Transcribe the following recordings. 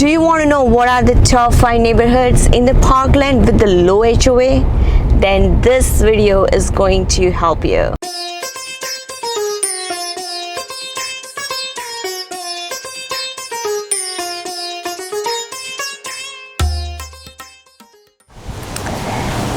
Do you want to know what are the top 5 neighborhoods in the Parkland with the low HOA? Then this video is going to help you.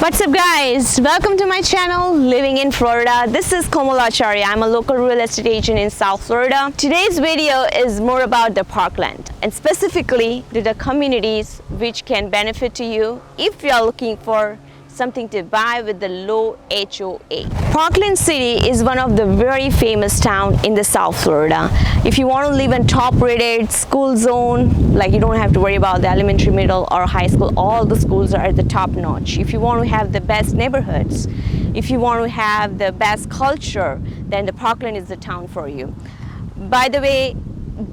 What's up guys, welcome to my channel Living in Florida. This is Komal Acharya. I'm a local real estate agent in South Florida. Today's video is more about the Parkland and specifically to the communities which can benefit to you if you are looking for something to buy with the low HOA. Parkland City is one of the very famous town in the South Florida. If you want to live in top rated school zone, like you don't have to worry about the elementary, middle or high school, all the schools are at the top notch. If you want to have the best neighborhoods, if you want to have the best culture, then the Parkland is the town for you. By the way,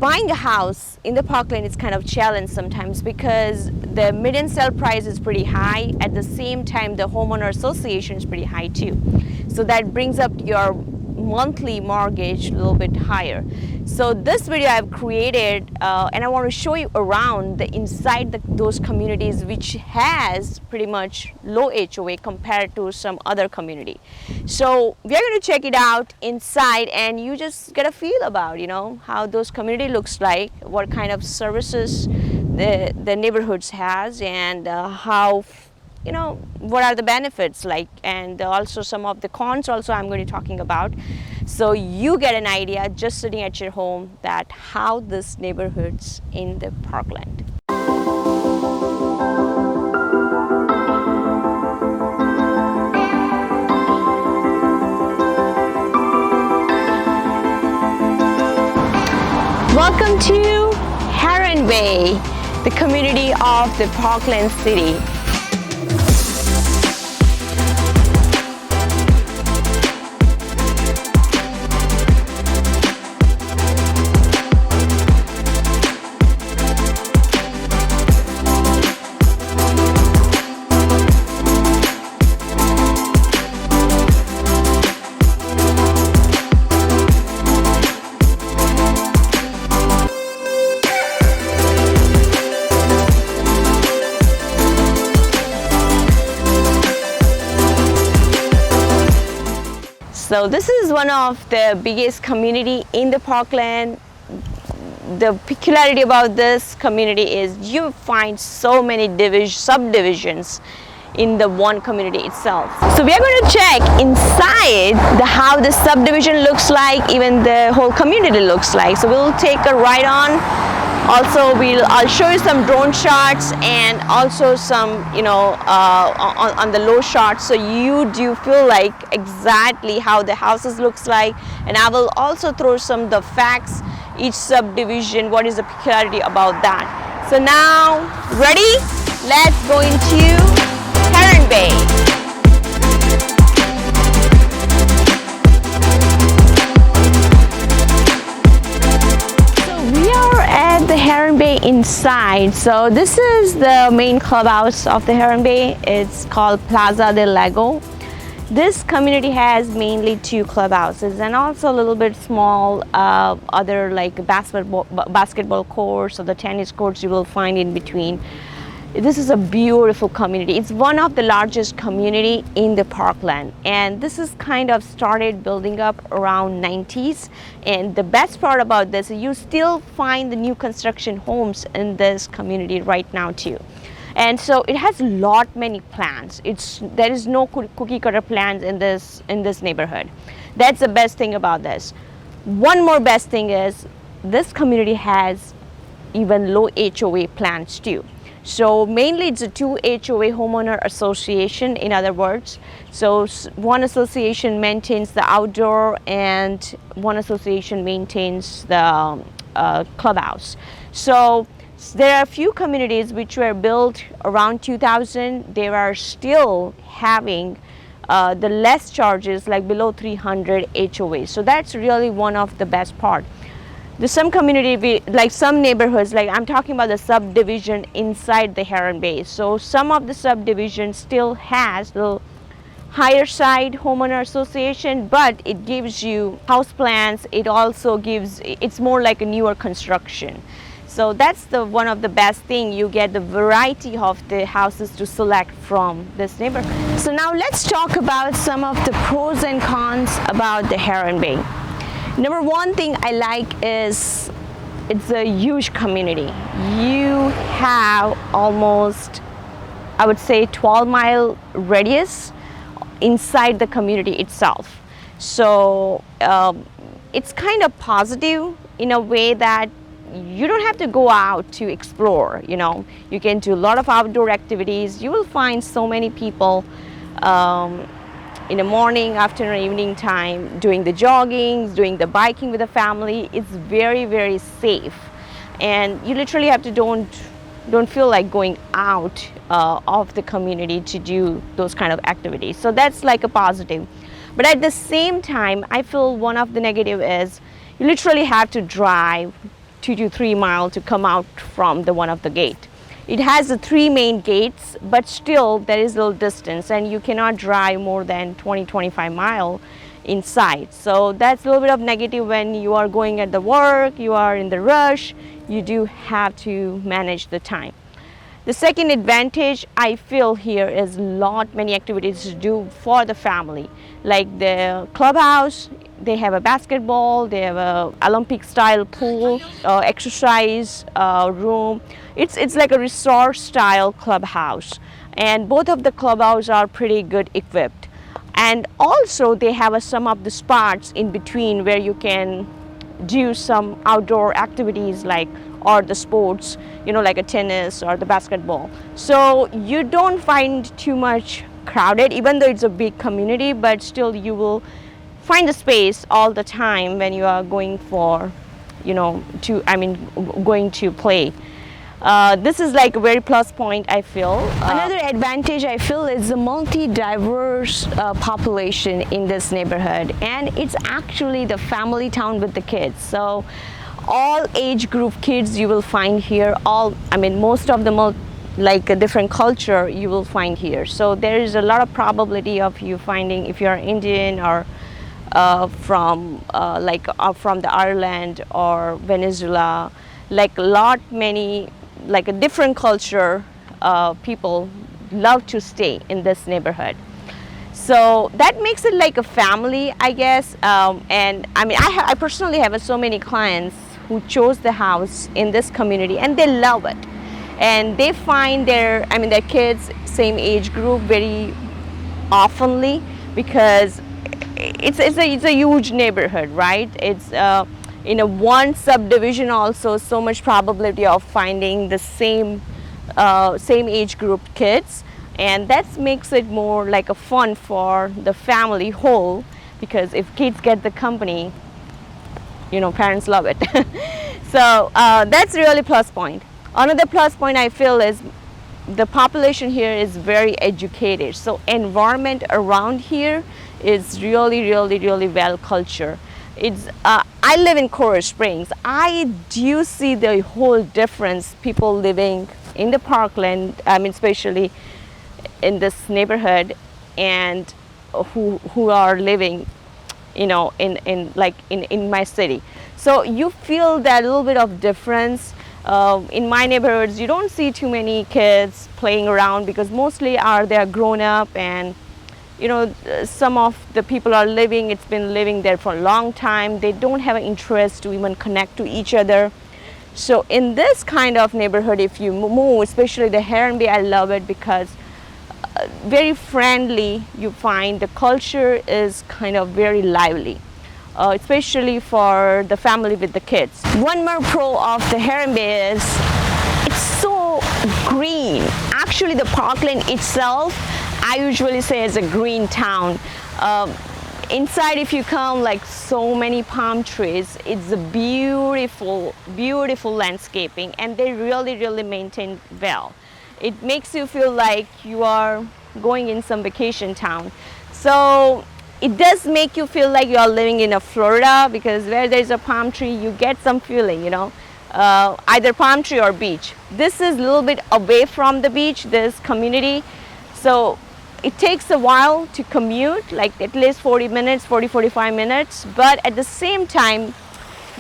buying a house in the Parkland is kind of challenge sometimes because the median sale price is pretty high. At the same time, the homeowner association is pretty high too. So that brings up your monthly mortgage a little bit higher. So this video I've created and I want to show you around the inside those communities which has pretty much low HOA compared to some other community. So we're going to check it out inside and you just get a feel about how those community looks like, what kind of services the neighborhoods has, and how what are the benefits like, and also some of the cons also I'm going to be talking about, so you get an idea just sitting at your home that how this neighborhoods in the Parkland. Welcome to Heron Bay, the community of the Parkland City. So this is one of the biggest community in the Parkland. The peculiarity about this community is you find so many subdivisions in the one community itself. So we are going to check inside how the subdivision looks like, even the whole community looks like. So we'll take a ride on. Also, I'll show you some drone shots and also some, on the low shots, so you do feel like exactly how the houses looks like. And I will also throw some of the facts, each subdivision, what is the peculiarity about that. So now, ready? Let's go into Heron Bay. The Heron Bay inside. So this is the main clubhouse of the Heron Bay. It's called Plaza del Lago. This community has mainly 2 clubhouses and also a little bit small other like basketball courts or the tennis courts you will find in between. This is a beautiful community. It's one of the largest community in the Parkland, and this is kind of started building up around 90s. And the best part about this is you still find the new construction homes in this community right now too. And so it has many plans. There is no cookie cutter plans in this neighborhood. That's the best thing about this. One more best thing is this community has even low HOA plans too. So mainly it's a 2 HOA homeowner association, in other words. So one association maintains the outdoor and one association maintains the clubhouse. So there are a few communities which were built around 2000. They are still having the less charges, like below 300 HOA. So that's really one of the best part. There's some community, like some neighborhoods, like I'm talking about the subdivision inside the Heron Bay. So some of the subdivisions still has the higher side homeowner association, but it gives you house plans. It also gives, it's more like a newer construction. So that's the one of the best thing. You get the variety of the houses to select from this neighborhood. So now let's talk about some of the pros and cons about the Heron Bay. Number one thing I like is it's a huge community. You have almost, I would say, 12-mile radius inside the community itself. So it's kind of positive in a way that you don't have to go out to explore. You can do a lot of outdoor activities. You will find so many people in the morning, afternoon, evening time doing the jogging, doing the biking with the family. It's very, very safe, and you literally have to don't feel like going out of the community to do those kind of activities. So that's like a positive. But at the same time, I feel one of the negative is you literally have to drive 2 to 3 miles to come out from the one of the gate. It has the 3 main gates, but still there is a little distance, and you cannot drive more than 20-25 miles inside. So that's a little bit of negative when you are going at the work, you are in the rush, you do have to manage the time. The second advantage I feel here is many activities to do for the family, like the clubhouse. They have a basketball, they have a Olympic style pool, exercise room. It's like a resort style clubhouse, and both of the clubhouses are pretty good equipped. And also they have some of the spots in between where you can do some outdoor activities or the sports, like a tennis or the basketball. So you don't find too much crowded, even though it's a big community, but still you will find the space all the time when you are going going to play. This is like a very plus point, I feel. Another advantage I feel is the multi-diverse population in this neighborhood, and it's actually the family town with the kids. So all age group kids you will find here, most of them like a different culture you will find here. So there is a lot of probability of you finding, if you are Indian or from the Ireland or Venezuela, a different culture people love to stay in this neighborhood. So that makes it like a family, I guess. I personally have so many clients who chose the house in this community, and they love it, and they find their kids same age group very oftenly, because it's a huge neighborhood, right? It's in a one subdivision also, so much probability of finding the same age group kids, and that makes it more like a fun for the family whole, because if kids get the company, parents love it. So that's really plus point. Another plus point I feel is the population here is very educated, so environment around here is really well cultured. I live in Coral Springs. I do see the whole difference, people living in the Parkland, especially in this neighborhood, and who are living in my city. So you feel that little bit of difference. In my neighborhoods, you don't see too many kids playing around, because mostly they are grown up, and some of the people are it's been living there for a long time. They don't have an interest to even connect to each other. So in this kind of neighborhood, if you move, especially the Heron Bay, I love it because very friendly. You find the culture is kind of very lively, especially for the family with the kids. One more pro of the Heron Bay is it's so green. Actually, the Parkland itself, I usually say, is a green town. Inside, if you come, so many palm trees. It's a beautiful landscaping, and they really maintain well. It makes you feel like you are going in some vacation town. So it does make you feel like you are living in Florida, because where there's a palm tree, you get some feeling, either palm tree or beach. This is a little bit away from the beach, this community. So it takes a while to commute, at least 45 minutes, but at the same time,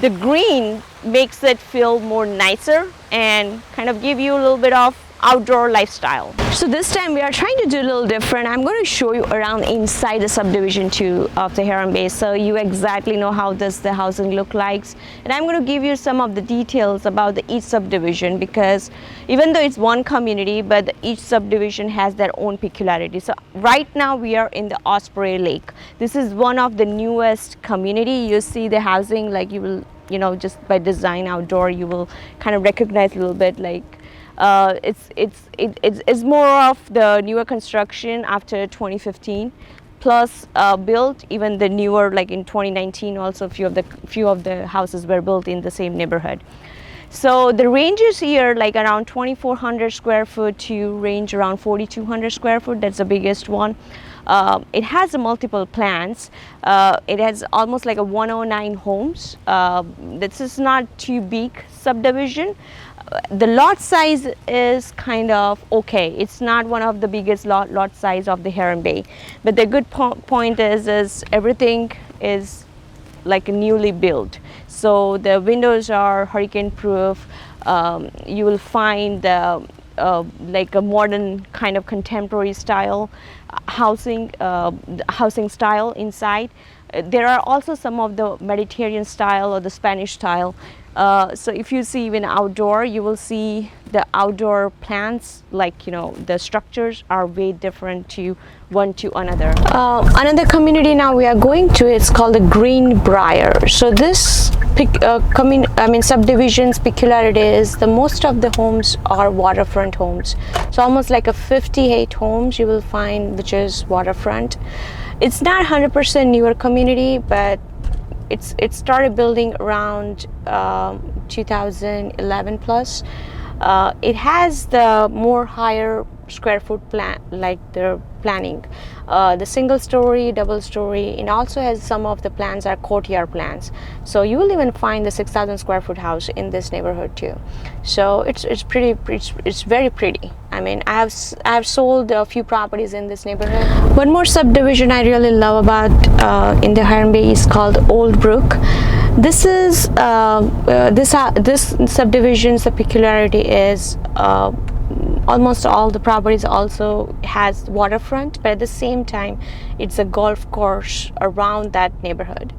the green makes it feel more nicer and kind of give you a little bit of outdoor lifestyle. So this time we are trying to do a little different. I'm going to show you around inside the subdivision too of the Heron Bay, so you exactly know how does the housing look like. And I'm going to give you some of the details about each subdivision, because even though it's one community, but each subdivision has their own peculiarity. So right now we are in the Osprey Lake. This is one of the newest community. You see the housing, like you will, you know, just by design outdoor, you will kind of recognize a little bit like it's more of the newer construction after 2015 plus built. Even the newer, like in 2019 also few of the houses were built in the same neighborhood. So the ranges here like around 2,400 square foot to range around 4,200 square foot. That's the biggest one. It has multiple plans. It has almost like a 109 homes. This is not too big subdivision. The lot size is kind of okay. It's not one of the biggest lot size of the Heron Bay, but the good point is everything is like newly built. So the windows are hurricane proof. You will find like a modern kind of contemporary style housing style inside. There are also some of the Mediterranean style or the Spanish style. So if you see even outdoor, you will see the outdoor plants, like, you know, the structures are way different to one to another. Another community now we are going to, it's called the Greenbriar. So this subdivision's peculiarity is the most of the homes are waterfront homes. So almost like a 58 homes you will find which is waterfront. It's not 100% newer community, but it started building around 2011 plus. It has the more higher square foot plan, like the planning, the single story, double story, and also has some of the plans are courtyard plans. So you will even find the 6,000 square foot house in this neighborhood too. So it's very pretty. I mean, I have sold a few properties in this neighborhood. One more subdivision I really love about in the Heron Bay is called Old Brook. This is this subdivision's the peculiarity is almost all the properties also has waterfront, but at the same time it's a golf course around that neighborhood,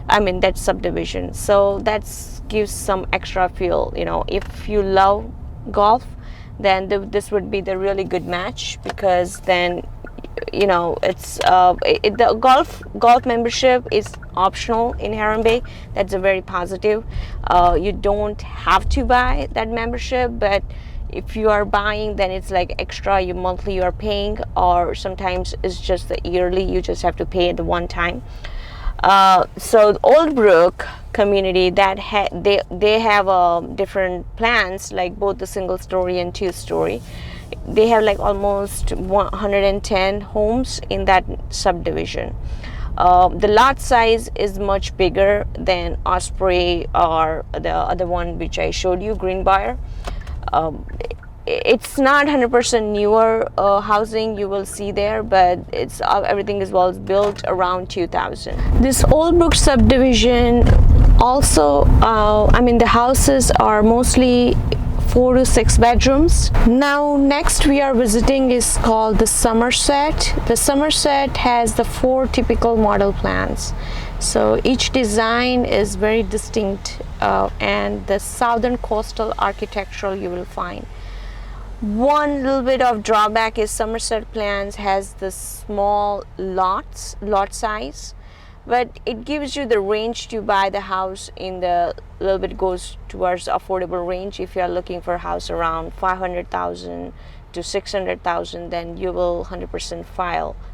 I mean that subdivision. So that gives some extra feel. You know, if you love golf, then this would be the really good match, because then, you know, it's the golf membership is optional in Heron Bay. That's a very positive. You don't have to buy that membership, but if you are buying, then it's like extra. You monthly you are paying, or sometimes it's just the yearly. You just have to pay at the one time. So Old Brook community, that they have different plans, like both the single story and two story. They have like almost 110 homes in that subdivision. The lot size is much bigger than Osprey or the other one which I showed you, Greenbriar. It's not 100% newer housing you will see there, but it's everything is well built around 2000. This Old Brook subdivision also, I mean the houses are mostly 4 to 6 bedrooms. Now next we are visiting is called the Somerset. The Somerset has the 4 typical model plans. So each design is very distinct, and the southern coastal architectural you will find. One little bit of drawback is Somerset plans has the small lot size, but it gives you the range to buy the house in the little bit goes towards affordable range. If you are looking for a house around 500,000 to 600,000, then you will 100%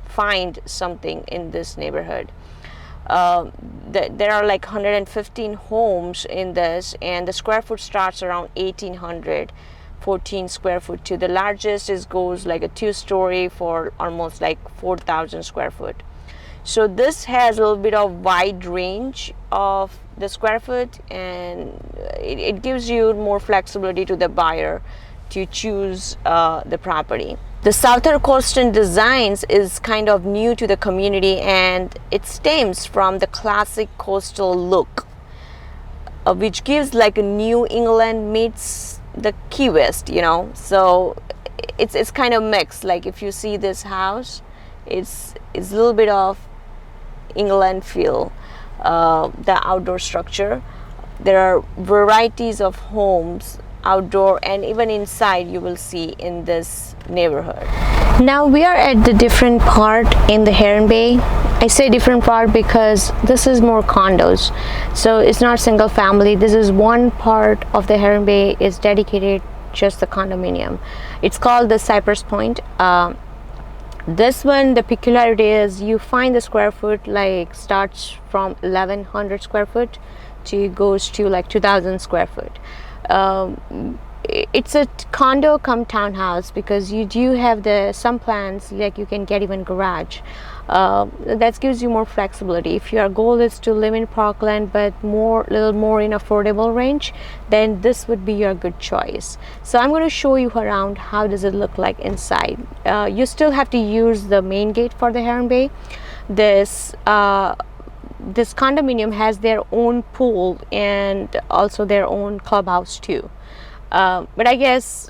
find something in this neighborhood. There are like 115 homes in this, and the square foot starts around 1,814 square foot to the largest goes like a 2-story for almost like 4,000 square foot. So this has a little bit of wide range of the square foot, and it gives you more flexibility to the buyer to choose the property. The southern coastal designs is kind of new to the community, and it stems from the classic coastal look. which gives like a New England meets the Key West, you know. So it's kind of mixed. Like if you see this house, it's a little bit of England feel. The outdoor structure, there are varieties of homes outdoor and even inside you will see in this neighborhood. Now we are at the different part in the Heron Bay. I say different part because this is more condos, so it's not single family. This is one part of the Heron Bay is dedicated just the condominium. It's called the Cypress Point. This one, the peculiarity is you find the square foot like starts from 1100 square foot to goes to like 2000 square foot. It's a condo come townhouse because you do have some plans like you can get even garage. That gives you more flexibility. If your goal is to live in Parkland but little more in affordable range, then this would be your good choice. So I'm going to show you around how does it look like inside. You still have to use the main gate for the Heron Bay. This condominium has their own pool and also their own clubhouse too. But I guess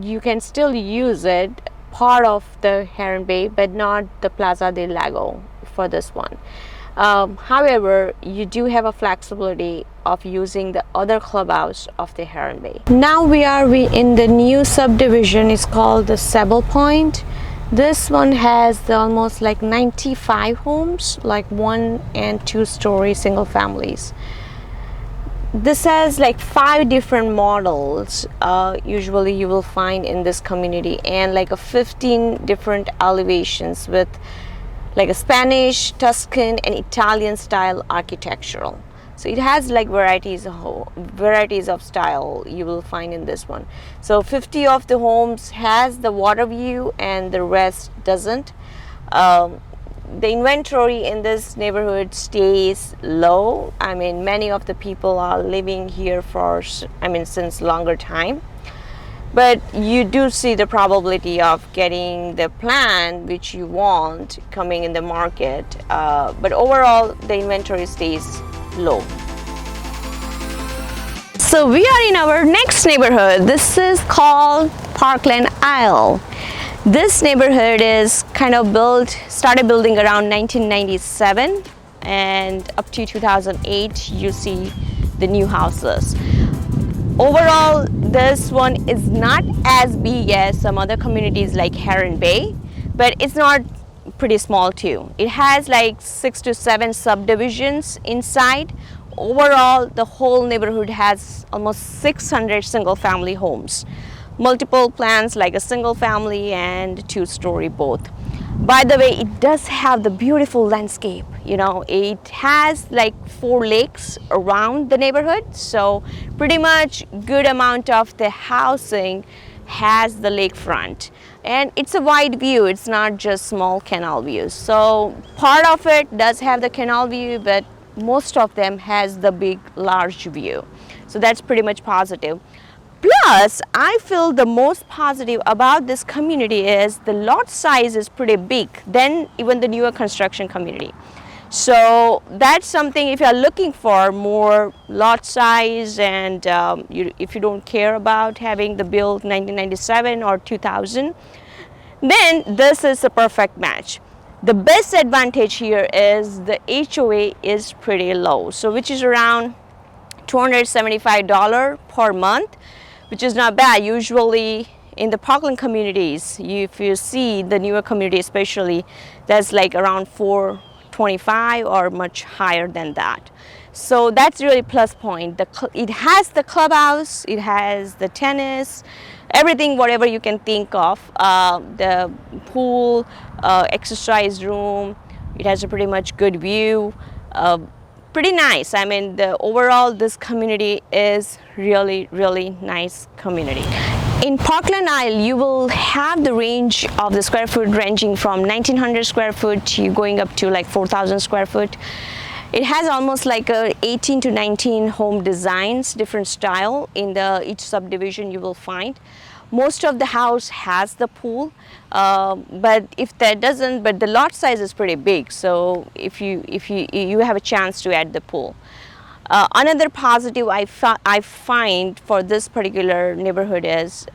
you can still use it part of the Heron Bay, but not the Plaza del Lago for this one. However, you do have a flexibility of using the other clubhouse of the Heron Bay. Now we in the new subdivision. It's called the Sable Point. This one has almost like 95 homes, like 1 and 2 story single families. This has like 5 different models usually you will find in this community, and like a 15 different elevations with like a Spanish, Tuscan and Italian style architectural. So it has like varieties of style you will find in this one. So 50 of the homes has the water view and the rest doesn't. The inventory in this neighborhood stays low. I mean, many of the people are living here since longer time. But you do see the probability of getting the plan which you want coming in the market. But overall, the inventory stays low. So we are in our next neighborhood. This is called Parkland Isle. This neighborhood is kind of started building around 1997, and up to 2008 you see the new houses. Overall, this one is not as big as some other communities like Heron Bay, but it's not pretty small too. It has like 6 to 7 subdivisions inside. Overall, the whole neighborhood has almost 600 single family homes. Multiple plans like a single family and 2-story both. By the way, it does have the beautiful landscape. You know, it has like 4 lakes around the neighborhood, so pretty much good amount of the housing has the lakefront, and it's a wide view. It's not just small canal views. So part of it does have the canal view, but most of them has the big large view. So that's pretty much positive. Plus, I feel the most positive about this community is the lot size is pretty big than even the newer construction community. So that's something, if you're looking for more lot size and if you don't care about having the build 1997 or 2000, then this is a perfect match. The best advantage here is the HOA is pretty low, so which is around $275 per month, which is not bad. Usually in the Parkland communities, if you see the newer community especially, that's like around $425 or much higher than that. So that's really plus point. It has the clubhouse, it has the tennis, everything whatever you can think of, the pool, exercise room. It has a pretty much good view. Pretty nice. I mean, overall this community is really nice community. In Parkland Isle, you will have the range of the square foot ranging from 1900 square foot to going up to like 4000 square foot. It has almost like 18 to 19 home designs, different style in each subdivision you will find. Most of the house has the pool, but if that doesn't, but the lot size is pretty big, so if you have a chance to add the pool. Another positive I find for this particular neighborhood is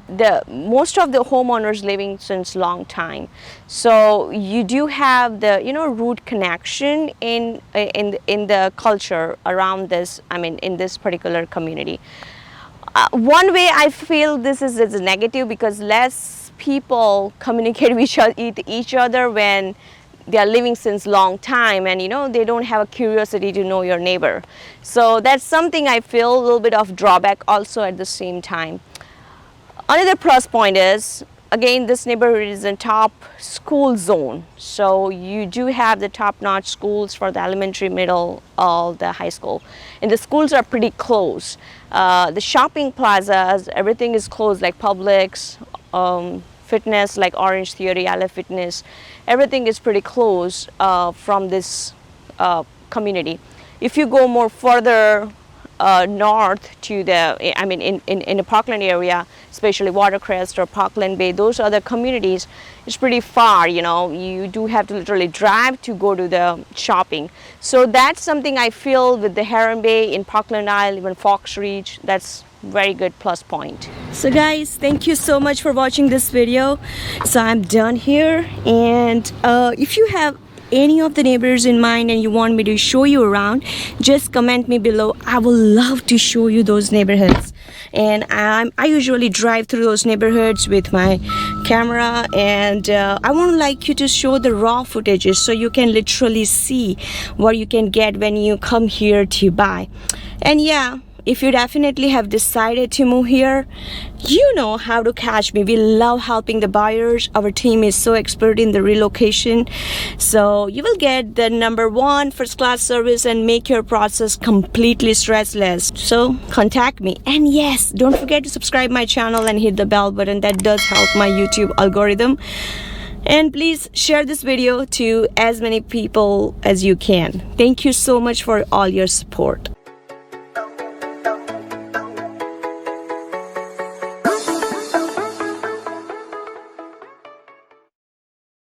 the most of the homeowners living since long time, so you do have the root connection in the culture around this. I mean, in this particular community. One way I feel this is a negative, because less people communicate with each other when they are living since long time, and they don't have a curiosity to know your neighbor. So that's something I feel a little bit of drawback also at the same time. Another plus point is, again, this neighborhood is in top school zone, so you do have the top-notch schools for the elementary, middle, all the high school, and the schools are pretty close. The shopping plazas, everything is close, like Publix, fitness like Orange Theory, LA Fitness, everything is pretty close from this community. If you go more further north to the, I mean, in the Parkland area, especially Watercrest or Parkland Bay, those other communities, it's pretty far. You do have to literally drive to go to the shopping. So that's something I feel with the Heron Bay, in Parkland Isles, even Fox Ridge, that's very good plus point. So guys, thank you so much for watching this video. So I'm done here, and if you have any of the neighbors in mind and you want me to show you around, just comment me below. I would love to show you those neighborhoods, and I usually drive through those neighborhoods with my camera, and I would like you to show the raw footages so you can literally see what you can get when you come here to buy. And yeah, if you definitely have decided to move here, you know how to catch me. We love helping the buyers. Our team is so expert in the relocation, so you will get the #1 first-class service and make your process completely stressless. So contact me, and yes, don't forget to subscribe my channel and hit the bell button. That does help my YouTube algorithm. And please share this video to as many people as you can. Thank you so much for all your support.